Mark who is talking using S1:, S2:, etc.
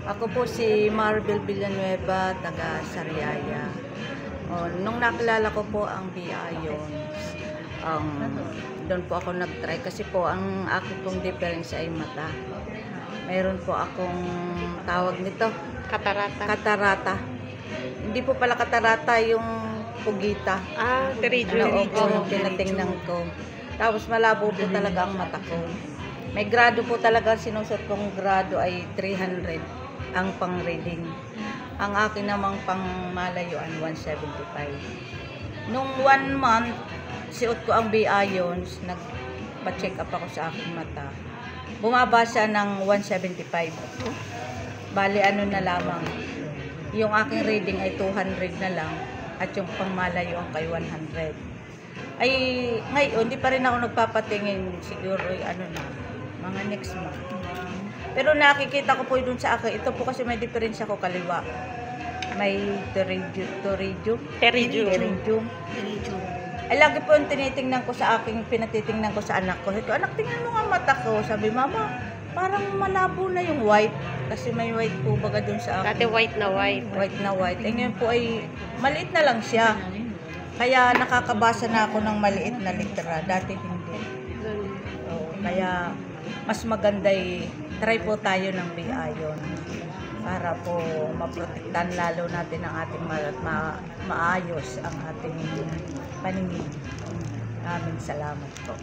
S1: Ako po si Marvel Villanueva, taga Sariaya. Nung nakilala ko po ang Biayons, doon po ako nag-try kasi po ang aking pong difference ay mata. Mayroon po akong tawag nito, katarata. Hindi po pala katarata yung pugita.
S2: Terijyo.
S1: Yung tinatingnan ko. Tapos malabo po talaga ang mata ko. May grado po talaga, sinusot kong grado ay 300 ang pang-reading. Ang akin namang pang-malayuan 175. Nung 1 month, siot ko ang Biayons, nagpa-check up ako sa aking mata. Bumaba siya ng 175. Bali ano na lamang, yung aking reading ay 200 na lang at yung pang-malayuan kay 100. Ay ngayon, di pa rin ako nagpapatingin, siguro ano na, mga next month. Pero nakikita ko po dun sa akin, ito po kasi may diferensya ko kaliwa. May terijyo. Ay lagi po yung tinitingnan ko sa aking, pinatitingnan ko sa anak ko. Ito, anak, tingnan mo nga mata ko. Sabi, mama, parang malabo na yung white. Kasi may white po baga dun sa akin.
S2: Dati white na white.
S1: White na white. Eh ngayon po ay maliit na lang siya. Kaya nakakabasa na ako ng maliit na litera. Dati hindi. Kaya mas maganda try po tayo ng Biayon para po maprotektan lalo natin ang ating maayos ang ating paningin. Maraming salamat po.